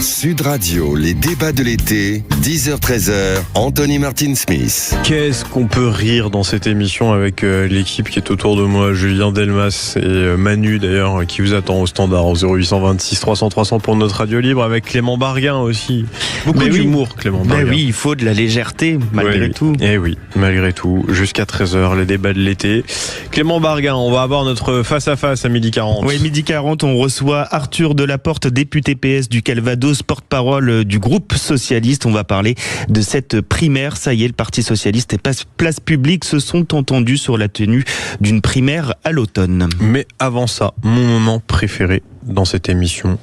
Sud Radio, les débats de l'été, 10h-13h, Anthony Martin-Smith. Qu'est-ce qu'on peut rire dans cette émission avec l'équipe qui est autour de moi, Julien Delmas et Manu d'ailleurs, qui vous attend au standard au 0826 300 300 pour notre radio libre, avec Clément Barguin aussi. Beaucoup d'humour, Clément Barguin. Mais oui, il faut de la légèreté malgré tout. Et oui, malgré tout, jusqu'à 13h, les débats de l'été. Clément Barguin, on va avoir notre face-à-face à 12h40. Oui, 12h40, on reçoit Arthur Delaporte, député PS du Calvados, porte-parole du groupe socialiste. On va parler de cette primaire. Ça y est, le Parti socialiste et Place Publique se sont entendus sur la tenue d'une primaire à l'automne. Mais avant ça, mon moment préféré dans cette émission,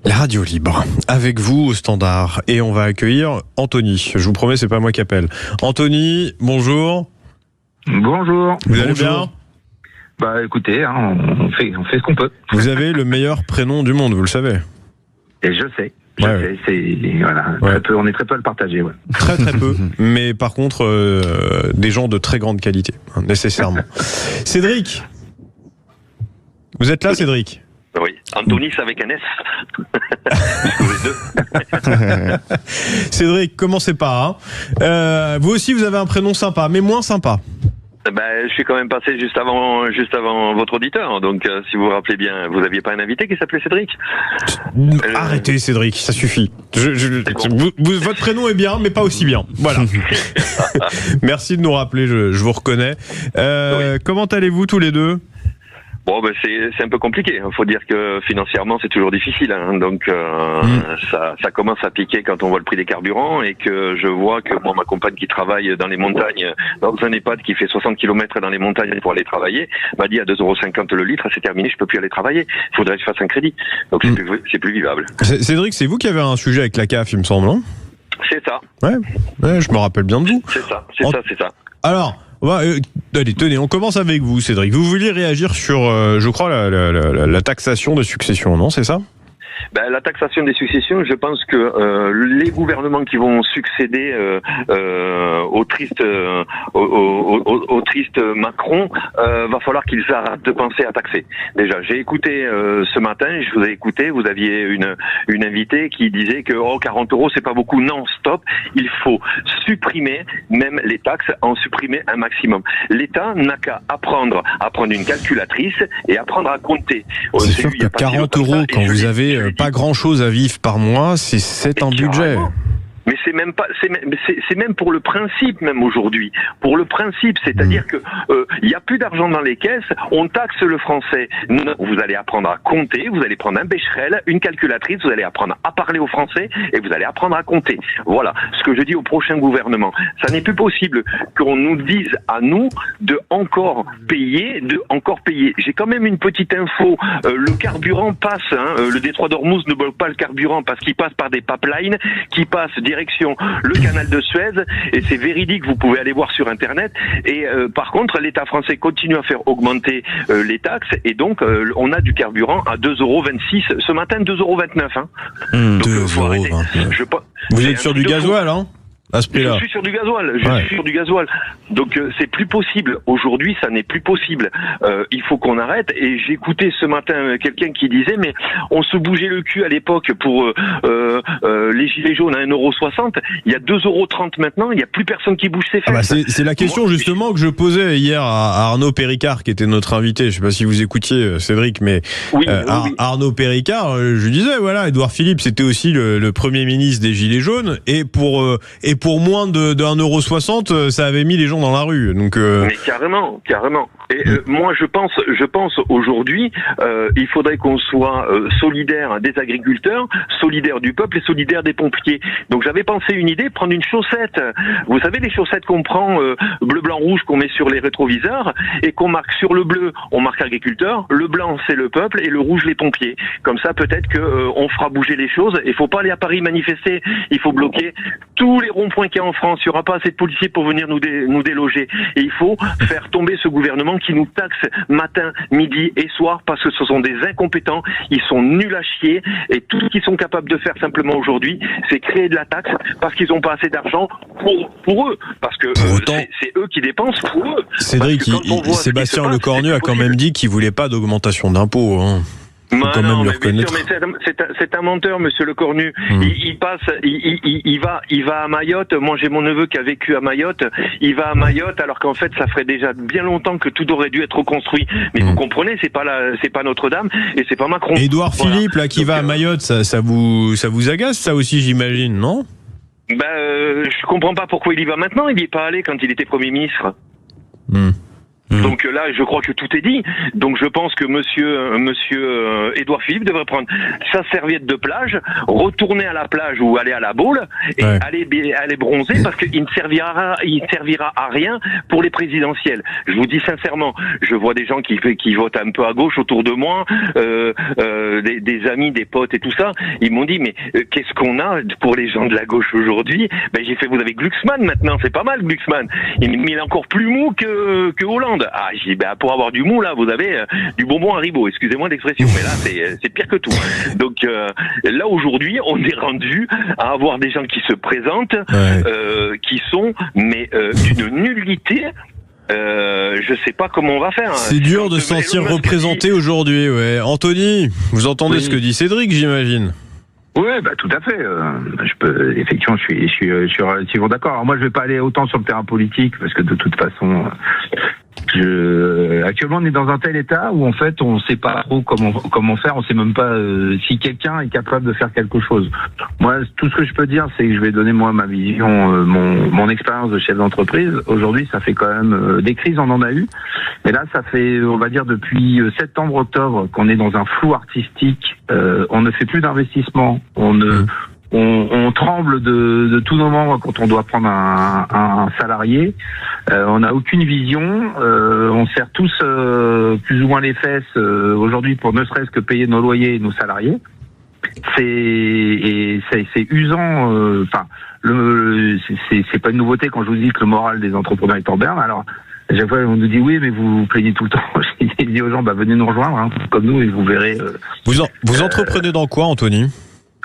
la radio libre, avec vous au standard. Et on va accueillir Anthony. Je vous promets, c'est pas moi qui appelle. Anthony, bonjour. Bonjour. Vous allez bien ? Bah écoutez, on fait ce qu'on peut. Vous avez le meilleur prénom du monde, vous le savez. Et je sais. Très peu, on est très peu à le partager. Ouais. Très peu, mais par contre, des gens de très grande qualité, nécessairement. Cédric, vous êtes là, Cédric ? Oui, Anthony, c'est avec un S. Les deux. Cédric, commencez pas. Vous aussi, vous avez un prénom sympa, mais moins sympa. Je suis quand même passé juste avant votre auditeur. Donc, si vous vous rappelez bien, vous aviez pas un invité qui s'appelait Cédric ? Arrêtez, Cédric, ça suffit. Votre prénom est bien, mais pas aussi bien. Voilà. Merci de nous rappeler, je vous reconnais. Oui. Comment allez-vous tous les deux ? Bon, c'est un peu compliqué. Il faut dire que financièrement, c'est toujours difficile. Donc, ça commence à piquer quand on voit le prix des carburants et que je vois que moi, ma compagne qui travaille dans les montagnes, dans un EHPAD qui fait 60 km dans les montagnes pour aller travailler, m'a dit à 2,50€ le litre, c'est terminé, je peux plus aller travailler. Il faudrait que je fasse un crédit. Donc, c'est plus vivable. Cédric, c'est vous qui avez un sujet avec la CAF, il me semble, non ? C'est ça. Ouais, je me rappelle bien de vous. C'est ça. Alors, allez, tenez, on commence avec vous, Cédric. Vous vouliez réagir sur, je crois, la taxation de succession, non ? C'est ça ? La taxation des successions, je pense que les gouvernements qui vont succéder au triste Macron, va falloir qu'ils arrêtent de penser à taxer. Déjà, j'ai écouté ce matin, je vous ai écouté, vous aviez une invitée qui disait que 40€, c'est pas beaucoup. Non, stop, il faut supprimer même les taxes, en supprimer un maximum. L'État n'a qu'à apprendre à prendre une calculatrice et apprendre à compter. C'est sûr que 40€, quand vous avez pas grand-chose à vivre par mois, c'est un budget. Mais c'est même pas, c'est même pour le principe même aujourd'hui. Pour le principe, c'est-à-dire que il y a plus d'argent dans les caisses, on taxe le français. Non, vous allez apprendre à compter, vous allez prendre un bécherel, une calculatrice, vous allez apprendre à parler au français et vous allez apprendre à compter. Voilà ce que je dis au prochain gouvernement. Ça n'est plus possible qu'on nous dise à nous de encore payer. J'ai quand même une petite info. Le carburant passe. Le détroit d'Ormuz ne bloque pas le carburant parce qu'il passe par des pipelines qui passent direction le canal de Suez, et c'est véridique, vous pouvez aller voir sur internet. Et par contre, l'État français continue à faire augmenter les taxes, et donc on a du carburant à 2,26€, ce matin 2,29€. Donc 2,29€. Vous êtes sur du gasoil, hein ? À ce prix-là. Je suis sur du gasoil. Donc c'est plus possible. Aujourd'hui, ça n'est plus possible. Il faut qu'on arrête. Et j'ai écouté ce matin quelqu'un qui disait, mais on se bougeait le cul à l'époque pour les gilets jaunes à 1,60€. Il y a 2,30€ maintenant. Il n'y a plus personne qui bouge ses fesses. C'est la question justement que je posais hier à Arnaud Péricard, qui était notre invité. Je ne sais pas si vous écoutiez, Cédric, mais oui. Arnaud Péricard, je disais, voilà, Édouard Philippe, c'était aussi le Premier ministre des gilets jaunes, et pour moins de 1,60€, ça avait mis les gens dans la rue. Donc, Mais carrément. Et moi, je pense aujourd'hui, il faudrait qu'on soit solidaire des agriculteurs, solidaire du peuple et solidaire des pompiers. Donc j'avais pensé une idée, prendre une chaussette. Vous savez, les chaussettes qu'on prend bleu, blanc, rouge, qu'on met sur les rétroviseurs et qu'on marque sur le bleu, on marque agriculteur, le blanc c'est le peuple et le rouge les pompiers. Comme ça, peut-être que on fera bouger les choses. Il faut pas aller à Paris manifester. Il faut bloquer tous les ronds-points qu'il y a en France. Il y aura pas assez de policiers pour venir nous déloger. Et il faut faire tomber ce gouvernement qui nous taxe matin, midi et soir parce que ce sont des incompétents. Ils sont nuls à chier et tout ce qu'ils sont capables de faire simplement aujourd'hui, c'est créer de la taxe parce qu'ils n'ont pas assez d'argent pour eux. Parce que c'est eux qui dépensent pour eux. Cédric, Sébastien Lecornu a quand même dit qu'il voulait pas d'augmentation d'impôts. Faut quand même le reconnaître. C'est un menteur, monsieur Le Cornu. Il passe, il va à Mayotte. Moi, j'ai mon neveu qui a vécu à Mayotte. Il va à Mayotte, alors qu'en fait, ça ferait déjà bien longtemps que tout aurait dû être reconstruit. Mais vous comprenez, c'est pas Notre-Dame et c'est pas Macron. Édouard Philippe, là, qui va à Mayotte, ça vous agace, ça aussi, j'imagine, non? Je comprends pas pourquoi il y va maintenant. Il n'y est pas allé quand il était Premier ministre. Donc là, je crois que tout est dit. Donc je pense que monsieur Édouard Philippe devrait prendre sa serviette de plage, retourner à la plage ou aller à la Baule et aller bronzer, parce qu'il ne servira à rien pour les présidentielles. Je vous dis sincèrement, je vois des gens qui votent un peu à gauche autour de moi, des amis, des potes et tout ça. Ils m'ont dit mais qu'est-ce qu'on a pour les gens de la gauche aujourd'hui? J'ai fait, vous avez Glucksmann maintenant, c'est pas mal Glucksmann. Il est encore plus mou que Hollande. Ah, j'ai dit, pour avoir du mou, là, vous avez du bonbon Haribo, excusez-moi l'expression, mais là, c'est pire que tout. Donc, là, aujourd'hui, on est rendu à avoir des gens qui se présentent, qui sont, mais d'une nullité. Je sais pas comment on va faire. C'est dur de se sentir représenté aujourd'hui, ouais. Anthony, vous entendez ce que dit Cédric, j'imagine? Oui, tout à fait. Effectivement, je suis relativement d'accord. Alors moi, je vais pas aller autant sur le terrain politique parce que de toute façon, actuellement, on est dans un tel état où en fait, on sait pas trop comment faire. On sait même pas si quelqu'un est capable de faire quelque chose. Moi, tout ce que je peux dire, c'est que je vais donner moi ma vision, mon expérience de chef d'entreprise. Aujourd'hui, ça fait quand même des crises, on en a eu. Mais là, ça fait, on va dire, depuis septembre-octobre qu'on est dans un flou artistique. On ne fait plus d'investissement. On tremble de tous nos membres quand on doit prendre un salarié. On n'a aucune vision. On serre tous plus ou moins les fesses aujourd'hui pour ne serait-ce que payer nos loyers et nos salariés. C'est usant. C'est pas une nouveauté quand je vous dis que le moral des entrepreneurs est en berne. Alors à chaque fois, on nous dit oui, mais vous vous plaignez tout le temps. J'ai dit aux gens, venez nous rejoindre, comme nous, et vous verrez. Vous entreprenez dans quoi, Anthony?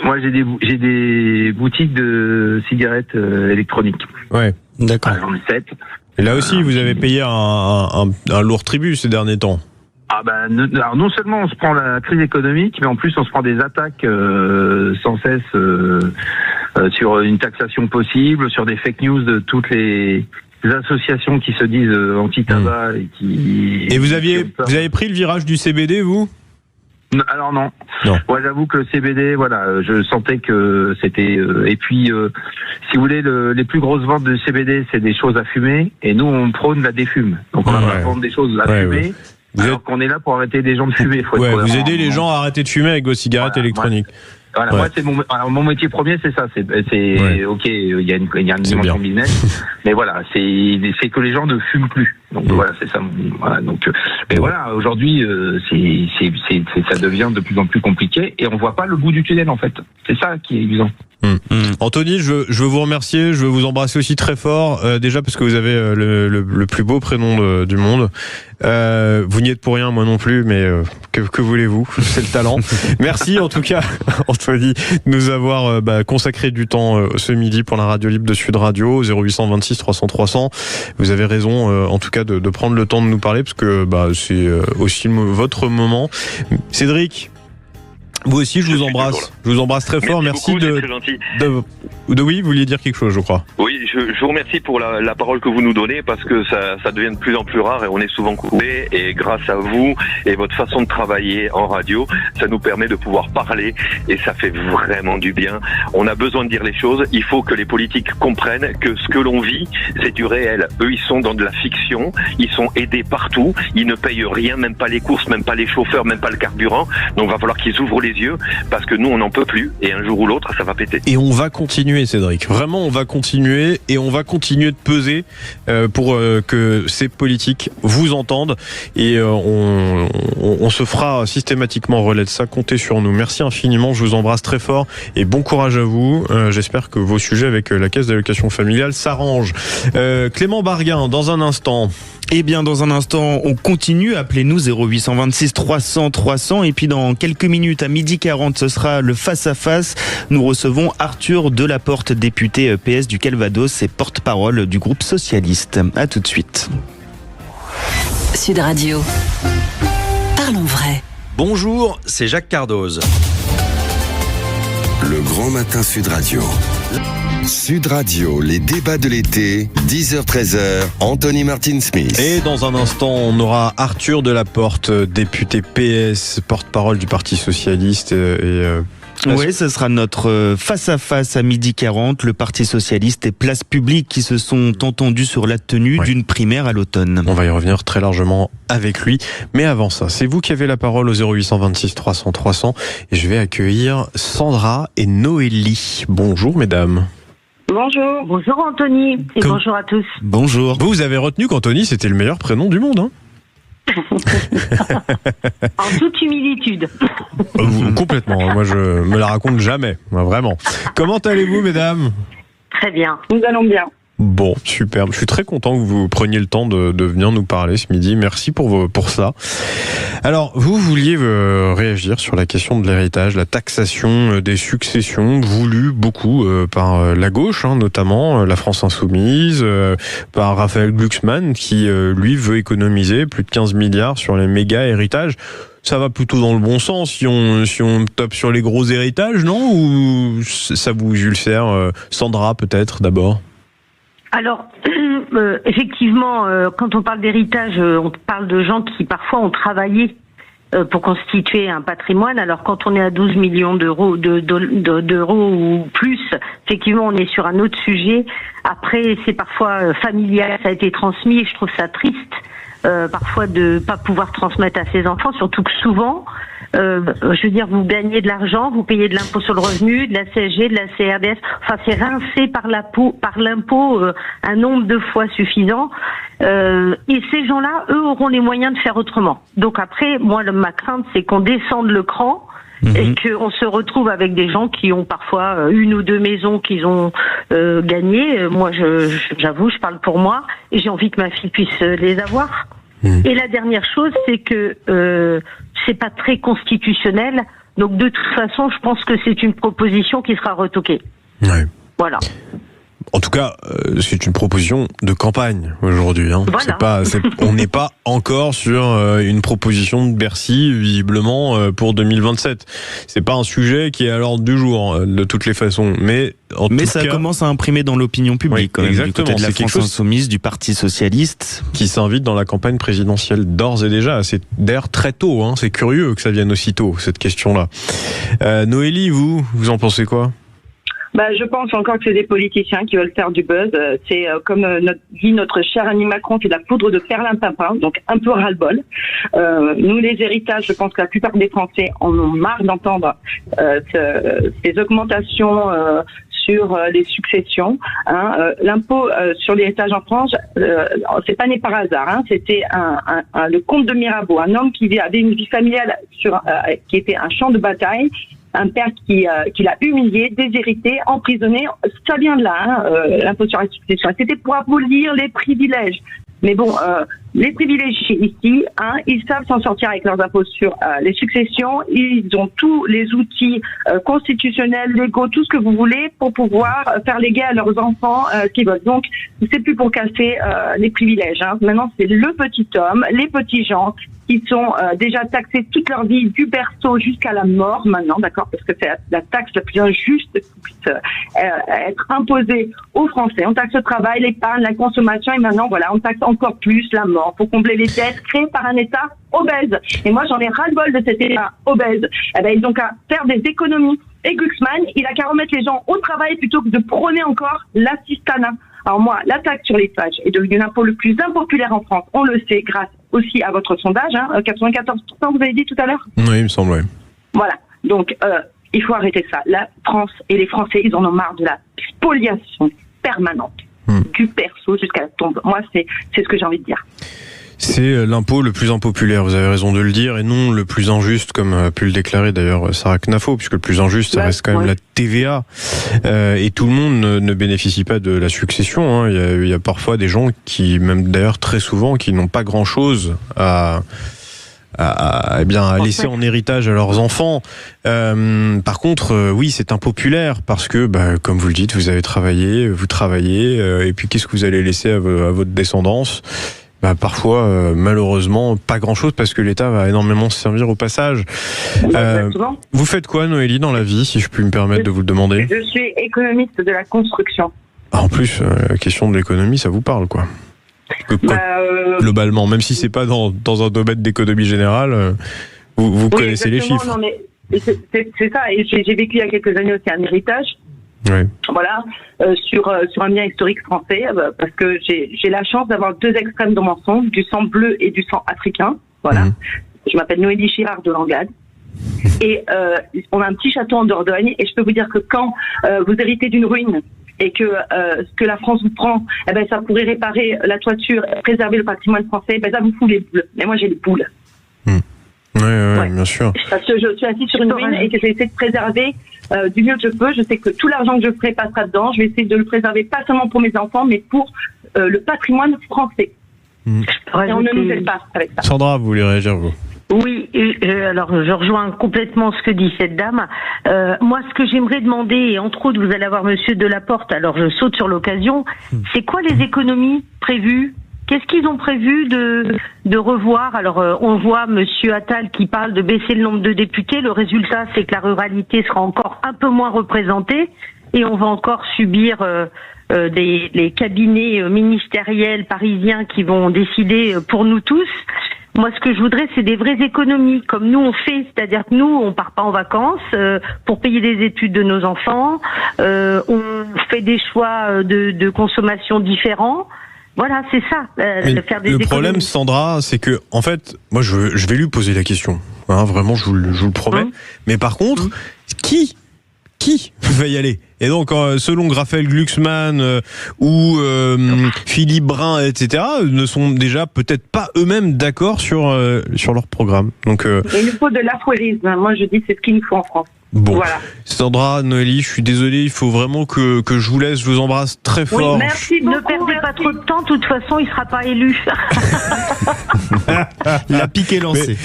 Moi, j'ai des boutiques de cigarettes électroniques. Ouais, d'accord. J'en ai 7. Et là aussi, vous avez payé un lourd tribut ces derniers temps. Alors non seulement on se prend la crise économique, mais en plus on se prend des attaques sans cesse sur une taxation possible, sur des fake news de toutes les associations qui se disent anti-tabac et qui... Et vous avez pris le virage du CBD, vous? Alors non. Moi, j'avoue que le CBD, je sentais que c'était... et puis, si vous voulez, les plus grosses ventes de CBD, c'est des choses à fumer, et nous, on prône la défume. Donc, on va vendre des choses à fumer, alors qu'on est là pour arrêter les gens de fumer. Vous aidez les gens à arrêter de fumer avec vos cigarettes électroniques. Moi, c'est mon métier premier, c'est ça. Ok, il y a une dimension business, mais c'est que les gens ne fument plus. Donc c'est ça. Aujourd'hui, ça devient de plus en plus compliqué et on voit pas le bout du tunnel en fait. C'est ça qui est évident. Anthony, je veux vous remercier, je veux vous embrasser aussi très fort, déjà parce que vous avez le plus beau prénom du monde. Vous n'y êtes pour rien, moi non plus, mais que voulez-vous, c'est le talent. Merci en tout cas, Anthony, de nous avoir consacré du temps ce midi pour la radio libre de Sud Radio, 0826 300 300. Vous avez raison, en tout cas, de prendre le temps de nous parler, parce que c'est aussi votre moment. Cédric, vous aussi, je vous embrasse. Je vous embrasse très fort. Merci beaucoup, c'est très gentil. Oui, vous vouliez dire quelque chose, je crois. Oui, je vous remercie pour la parole que vous nous donnez, parce que ça devient de plus en plus rare et on est souvent coupé. Et grâce à vous et votre façon de travailler en radio, ça nous permet de pouvoir parler et ça fait vraiment du bien. On a besoin de dire les choses. Il faut que les politiques comprennent que ce que l'on vit, c'est du réel. Eux, ils sont dans de la fiction. Ils sont aidés partout. Ils ne payent rien, même pas les courses, même pas les chauffeurs, même pas le carburant. Donc, il va falloir qu'ils ouvrent les yeux, parce que nous, on n'en peut plus. Et un jour ou l'autre, ça va péter. Et on va continuer, Cédric. Vraiment, on va continuer et on va continuer de peser pour que ces politiques vous entendent et on se fera systématiquement relais de ça. Comptez sur nous. Merci infiniment. Je vous embrasse très fort et bon courage à vous. J'espère que vos sujets avec la caisse d'allocation familiale s'arrangent. Clément Barguin, dans un instant. Eh bien, dans un instant, on continue. Appelez-nous 0826 300 300. Et puis, dans quelques minutes, à 12h40, ce sera le face-à-face. Nous recevons Arthur Delaporte, député PS du Calvados et porte-parole du groupe socialiste. À tout de suite. Sud Radio. Parlons vrai. Bonjour, c'est Jacques Cardoz. Le Grand Matin Sud Radio. Sud Radio, les débats de l'été, 10h-13h, Anthony Martin Smith. Et dans un instant, on aura Arthur Delaporte, député PS, porte-parole du Parti Socialiste Oui, ce sera notre face-à-face à 12h40. Le Parti Socialiste et Place Publique qui se sont entendus sur la tenue d'une primaire à l'automne. On va y revenir très largement avec lui. Mais avant ça, c'est vous qui avez la parole au 0826 300 300. Et je vais accueillir Sandra et Noélie. Bonjour mesdames. Bonjour. Bonjour Anthony. Et bonjour à tous. Bonjour. Vous avez retenu qu'Anthony, c'était le meilleur prénom du monde, hein? En toute humilitude. Complètement. Moi, je me la raconte jamais. Vraiment. Comment allez-vous, mesdames? Très bien. Nous allons bien. Bon, superbe. Je suis très content que vous preniez le temps de venir nous parler ce midi. Merci pour ça. Alors, vous vouliez réagir sur la question de l'héritage, la taxation des successions, voulue beaucoup par la gauche, notamment la France Insoumise, par Raphaël Glucksmann, qui, lui, veut économiser plus de 15 milliards sur les méga héritages. Ça va plutôt dans le bon sens si on tape sur les gros héritages, non? Ou ça vous ulcère? Sandra, peut-être, d'abord? Alors, effectivement, quand on parle d'héritage, on parle de gens qui parfois ont travaillé pour constituer un patrimoine. Alors, quand on est à 12 millions d'euros ou plus, effectivement, on est sur un autre sujet. Après, c'est parfois familial, ça a été transmis, et je trouve ça triste parfois de pas pouvoir transmettre à ses enfants, surtout que souvent, je veux dire, vous gagnez de l'argent, vous payez de l'impôt sur le revenu, de la CSG, de la CRDS, enfin c'est rincé par l'impôt un nombre de fois suffisant, et ces gens-là, eux, auront les moyens de faire autrement. Donc après, moi, ma crainte, c'est qu'on descende le cran, et qu'on se retrouve avec des gens qui ont parfois une ou deux maisons qu'ils ont gagnées. Moi, j'avoue, je parle pour moi, et j'ai envie que ma fille puisse les avoir. Et la dernière chose, c'est que c'est pas très constitutionnel. Donc de toute façon, je pense que c'est une proposition qui sera retoquée. Ouais. Voilà. En tout cas, c'est une proposition de campagne aujourd'hui. Voilà. On n'est pas encore sur une proposition de Bercy, visiblement, pour 2027. C'est pas un sujet qui est à l'ordre du jour, de toutes les façons. Mais ça commence à imprimer dans l'opinion publique, quand même, exactement. Du côté de la France Insoumise, du Parti Socialiste. Qui s'invite dans la campagne présidentielle d'ores et déjà. C'est d'ailleurs très tôt, c'est curieux que ça vienne aussi tôt, cette question-là. Noélie, vous en pensez quoi? Je pense encore que c'est des politiciens qui veulent faire du buzz. C'est comme dit notre cher Annie Macron, c'est de la poudre de perlimpinpin, donc un peu ras-le-bol. Nous, les héritages, je pense que la plupart des Français en ont marre d'entendre ces augmentations sur les successions. L'impôt sur l'héritage en France, c'est pas né par hasard. C'était le comte de Mirabeau, un homme qui avait une vie familiale qui était un champ de bataille. Un père qui l'a humilié, déshérité, emprisonné. Ça vient de là, l'impôt sur la succession. C'était pour abolir les privilèges. Mais bon, les privilégiés ici, ils savent s'en sortir avec leurs impôts sur les successions. Ils ont tous les outils constitutionnels, légaux, tout ce que vous voulez pour pouvoir faire léguer à leurs enfants ce qu'ils veulent. Donc, c'est plus pour casser les privilèges. Maintenant, c'est le petit homme, les petits gens qui sont déjà taxés toute leur vie, du berceau jusqu'à la mort maintenant, d'accord, parce que c'est la taxe la plus injuste qui puisse être imposée aux Français. On taxe le travail, l'épargne, la consommation, et maintenant, voilà, on taxe encore plus la mort pour combler les dettes créées par un État obèse. Et moi, j'en ai ras-le-bol de cet État obèse. Ils ont qu'à faire des économies. Et Glucksmann, il a qu'à remettre les gens au travail plutôt que de prôner encore l'assistanat. Alors moi, la taxe sur les stages est devenue l'impôt le plus impopulaire en France. On le sait grâce aussi à votre sondage, 94%, vous avez dit tout à l'heure? Oui, il me semble, oui. Voilà. Donc, il faut arrêter ça. La France et les Français, ils en ont marre de la spoliation permanente du berceau jusqu'à la tombe. Moi, c'est ce que j'ai envie de dire. C'est l'impôt le plus impopulaire, vous avez raison de le dire, et non le plus injuste, comme a pu le déclarer d'ailleurs Sarah Knafo, puisque le plus injuste, ça reste quand même la TVA. Et tout le monde ne bénéficie pas de la succession. Il y a parfois des gens qui, même d'ailleurs très souvent, qui n'ont pas grand-chose à laisser en héritage à leurs enfants. Par contre, oui, c'est impopulaire parce que, comme vous le dites, vous avez travaillé, vous travaillez, et puis qu'est-ce que vous allez laisser à votre descendance? Parfois, malheureusement, pas grand-chose parce que l'État va énormément se servir au passage. Vous faites quoi, Noélie, dans la vie, si je puis me permettre de vous le demander ? Je suis économiste de la construction. En plus, la question de l'économie, ça vous parle, quoi. Globalement, même si c'est pas dans un domaine d'économie générale, vous connaissez les chiffres. Non, mais c'est ça, et j'ai vécu il y a quelques années aussi un héritage. Oui. Voilà, sur un bien historique français, parce que j'ai la chance d'avoir deux extrêmes dans mon sang, du sang bleu et du sang africain. Voilà. Je m'appelle Noélie Chirard de Langade. Et on a un petit château en Dordogne, et je peux vous dire que quand vous héritez d'une ruine et que ce que la France vous prend, ça pourrait réparer la toiture, préserver le patrimoine français, ça vous fout les boules. Mais moi j'ai les boules. Oui, bien sûr. Parce que je suis assise sur une ruine et que j'essaie de préserver du mieux que je peux. Je sais que tout l'argent que je ferai passera dedans. Je vais essayer de le préserver pas seulement pour mes enfants, mais pour le patrimoine français. Et on ne nous aide pas avec ça. Sandra, vous voulez réagir, vous ? Oui, alors je rejoins complètement ce que dit cette dame. Moi, ce que j'aimerais demander, et entre autres, vous allez avoir Monsieur Delaporte, alors je saute sur l'occasion, c'est quoi les économies prévues ? Qu'est-ce qu'ils ont prévu de revoir ? Alors, on voit Monsieur Attal qui parle de baisser le nombre de députés. Le résultat, c'est que la ruralité sera encore un peu moins représentée et on va encore subir les cabinets ministériels parisiens qui vont décider pour nous tous. Moi, ce que je voudrais, c'est des vraies économies, comme nous on fait. C'est-à-dire que nous, on part pas en vacances pour payer des études de nos enfants. On fait des choix de consommation différents. Voilà, c'est ça. Faire des le problème, Sandra, c'est que, en fait, moi, je vais lui poser la question. Vraiment, je vous le promets. Mais par contre, qui va y aller ? Et donc, selon Raphaël Glucksmann ou Philippe Brun, etc., ne sont déjà peut-être pas eux-mêmes d'accord sur leur programme. Donc, il nous faut de l'afouérisme. Moi, je dis c'est ce qu'il nous faut en France. Bon, voilà. Sandra, Noélie, je suis désolé, il faut vraiment que je vous laisse, je vous embrasse très fort. Oui, merci beaucoup. Ne perdez pas trop de temps, de toute façon, il ne sera pas élu. La pique est lancée.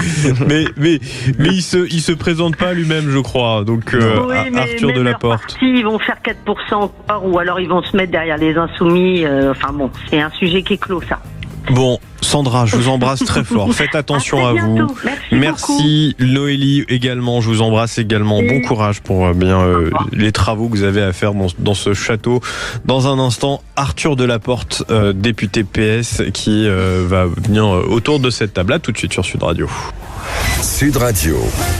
Mais il se présente pas lui-même, je crois. Donc Arthur Delaporte. Ils vont faire 4% encore, ou alors ils vont se mettre derrière les insoumis. Enfin bon, c'est un sujet qui est clos, ça. Bon, Sandra, je vous embrasse très fort. Faites attention à vous. Merci Noélie également. Je vous embrasse également. Bon courage pour les travaux que vous avez à faire dans ce château. Dans un instant, Arthur Delaporte, député PS, qui va venir autour de cette table. Là, tout de suite sur Sud Radio. Sud Radio.